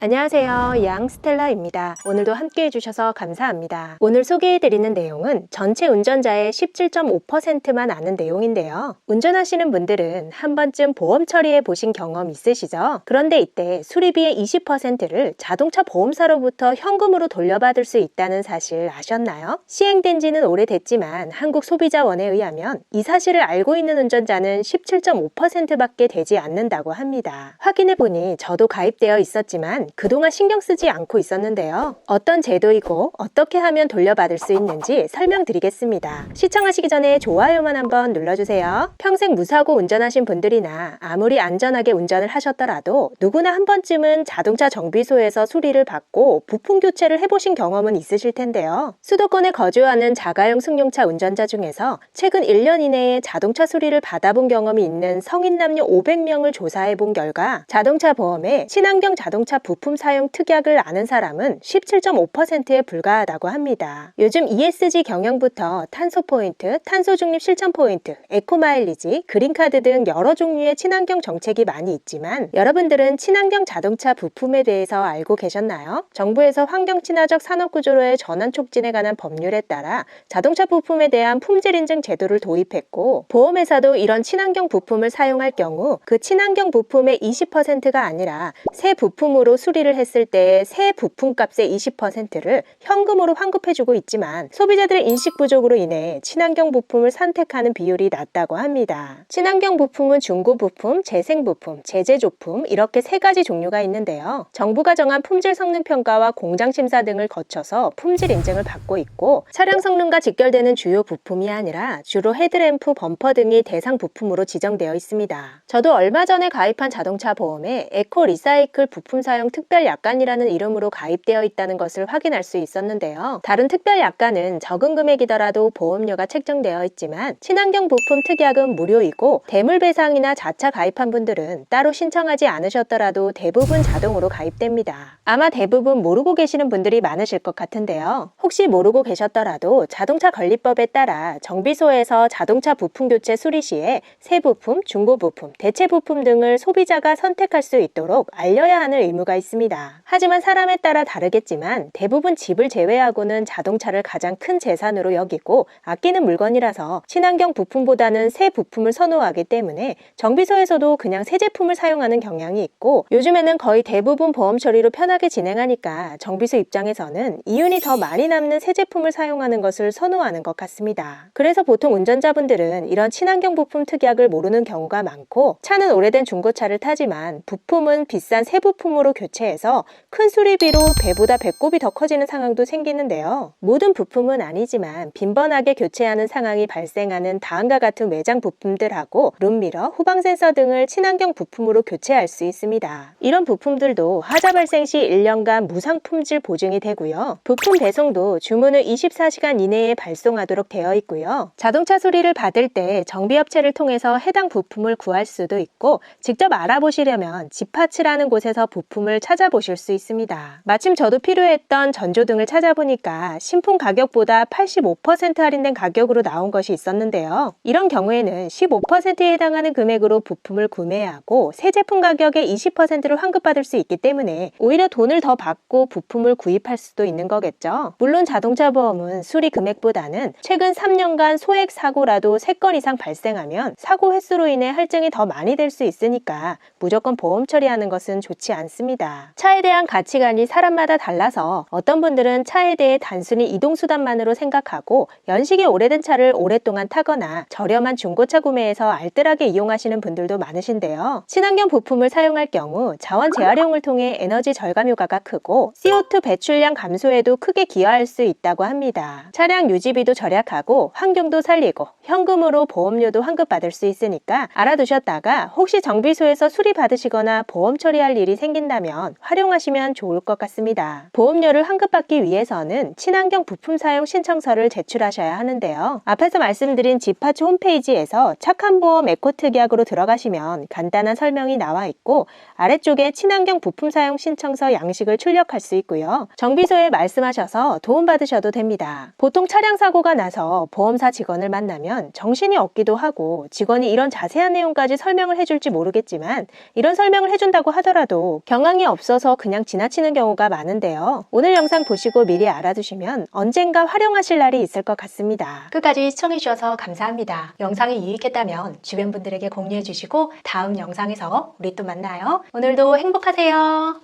안녕하세요. 양스텔라입니다. 오늘도 함께 해주셔서 감사합니다. 오늘 소개해드리는 내용은 전체 운전자의 17.5%만 아는 내용인데요. 운전하시는 분들은 한 번쯤 보험 처리해 보신 경험 있으시죠? 그런데 이때 수리비의 20%를 자동차 보험사로부터 현금으로 돌려받을 수 있다는 사실 아셨나요? 시행된 지는 오래됐지만 한국소비자원에 의하면 이 사실을 알고 있는 운전자는 17.5%밖에 되지 않는다고 합니다. 확인해보니 저도 가입되어 있었지만 그동안 신경 쓰지 않고 있었는데요. 어떤 제도이고 어떻게 하면 돌려받을 수 있는지 설명드리겠습니다. 시청하시기 전에 좋아요만 한번 눌러주세요. 평생 무사고 운전하신 분들이나 아무리 안전하게 운전을 하셨더라도 누구나 한 번쯤은 자동차 정비소에서 수리를 받고 부품 교체를 해보신 경험은 있으실 텐데요. 수도권에 거주하는 자가용 승용차 운전자 중에서 최근 1년 이내에 자동차 수리를 받아본 경험이 있는 성인 남녀 500명을 조사해본 결과 자동차 보험에 친환경 자동차 부품 사용 특약을 아는 사람은 17.5%에 불과하다고 합니다. 요즘 ESG 경영부터 탄소 포인트, 탄소 중립 실천 포인트, 에코 마일리지, 그린카드 등 여러 종류의 친환경 정책이 많이 있지만 여러분들은 친환경 자동차 부품에 대해서 알고 계셨나요? 정부에서 환경 친화적 산업 구조로의 전환 촉진에 관한 법률에 따라 자동차 부품에 대한 품질 인증 제도를 도입했고 보험회사도 이런 친환경 부품을 사용할 경우 그 친환경 부품의 20%가 아니라 새 부품으로 수리를 했을 때 새 부품값의 20%를 현금으로 환급해주고 있지만 소비자들의 인식 부족으로 인해 친환경 부품을 선택하는 비율이 낮다고 합니다. 친환경 부품은 중고 부품, 재생 부품, 제재조품 이렇게 세 가지 종류가 있는데요. 정부가 정한 품질 성능 평가와 공장 심사 등을 거쳐서 품질 인증을 받고 있고 차량 성능과 직결되는 주요 부품이 아니라 주로 헤드램프, 범퍼 등이 대상 부품으로 지정되어 있습니다. 저도 얼마 전에 가입한 자동차 보험에 에코 리사이클 부품 사용 특별 약관이라는 이름으로 가입되어 있다는 것을 확인할 수 있었는데요. 다른 특별 약관은 적은 금액이더라도 보험료가 책정되어 있지만 친환경 부품 특약은 무료이고 대물배상이나 자차 가입한 분들은 따로 신청하지 않으셨더라도 대부분 자동으로 가입됩니다. 아마 대부분 모르고 계시는 분들이 많으실 것 같은데요. 혹시 모르고 계셨더라도 자동차 관리법에 따라 정비소에서 자동차 부품 교체 수리 시에 새 부품, 중고 부품, 대체 부품 등을 소비자가 선택할 수 있도록 알려야 하는 의무가 있습니다. 하지만 사람에 따라 다르겠지만 대부분 집을 제외하고는 자동차를 가장 큰 재산으로 여기고 아끼는 물건이라서 친환경 부품보다는 새 부품을 선호하기 때문에 정비소에서도 그냥 새 제품을 사용하는 경향이 있고 요즘에는 거의 대부분 보험 처리로 편하게 진행하니까 정비소 입장에서는 이윤이 더 많이 남는 새 제품을 사용하는 것을 선호하는 것 같습니다. 그래서 보통 운전자분들은 이런 친환경 부품 특약을 모르는 경우가 많고 차는 오래된 중고차를 타지만 부품은 비싼 새 부품으로 교체해서 큰 수리비로 배보다 배꼽이 더 커지는 상황도 생기는데요. 모든 부품은 아니지만 빈번하게 교체하는 상황이 발생하는 다음과 같은 외장 부품들하고 룸미러, 후방 센서 등을 친환경 부품으로 교체할 수 있습니다. 이런 부품들도 하자 발생 시 1년간 무상 품질 보증이 되고요. 부품 배송도 주문을 24시간 이내에 발송하도록 되어 있고요. 자동차 수리를 받을 때 정비업체를 통해서 해당 부품을 구할 수도 있고 직접 알아보시려면 지파츠라는 곳에서 부품을 찾아보실 수 있습니다. 마침 저도 필요했던 전조등을 찾아보니까 신품 가격보다 85% 할인된 가격으로 나온 것이 있었는데요. 이런 경우에는 15%에 해당하는 금액으로 부품을 구매하고 새 제품 가격의 20%를 환급받을 수 있기 때문에 오히려 돈을 더 받고 부품을 구입할 수도 있는 거겠죠. 물론 자동차 보험은 수리 금액보다는 최근 3년간 소액 사고라도 3건 이상 발생하면 사고 횟수로 인해 할증이 더 많이 될 수 있으니까 무조건 보험 처리하는 것은 좋지 않습니다. 차에 대한 가치관이 사람마다 달라서 어떤 분들은 차에 대해 단순히 이동수단만으로 생각하고 연식이 오래된 차를 오랫동안 타거나 저렴한 중고차 구매해서 알뜰하게 이용하시는 분들도 많으신데요. 친환경 부품을 사용할 경우 자원 재활용을 통해 에너지 절감 효과가 크고 CO2 배출량 감소에도 크게 기여할 수 있다고 합니다. 차량 유지비도 절약하고 환경도 살리고 현금으로 보험료도 환급받을 수 있으니까 알아두셨다가 혹시 정비소에서 수리 받으시거나 보험 처리할 일이 생긴다면 활용하시면 좋을 것 같습니다. 보험료를 환급받기 위해서는 친환경 부품 사용 신청서를 제출하셔야 하는데요. 앞에서 말씀드린 지파츠 홈페이지에서 착한 보험 에코 특약으로 들어가시면 간단한 설명이 나와 있고 아래쪽에 친환경 부품 사용 신청서 양식을 출력할 수 있고요. 정비소에 말씀하셔서 도움받으셔도 됩니다. 보통 차량 사고가 나서 보험사 직원을 만나면 정신이 없기도 하고 직원이 이런 자세한 내용까지 설명을 해줄지 모르겠지만 이런 설명을 해준다고 하더라도 경황이 없어서 그냥 지나치는 경우가 많은데요. 오늘 영상 보시고 미리 알아두시면 언젠가 활용하실 날이 있을 것 같습니다. 끝까지 시청해주셔서 감사합니다. 영상이 유익했다면 주변 분들에게 공유해주시고 다음 영상에서 우리 또 만나요. 오늘도 행복하세요.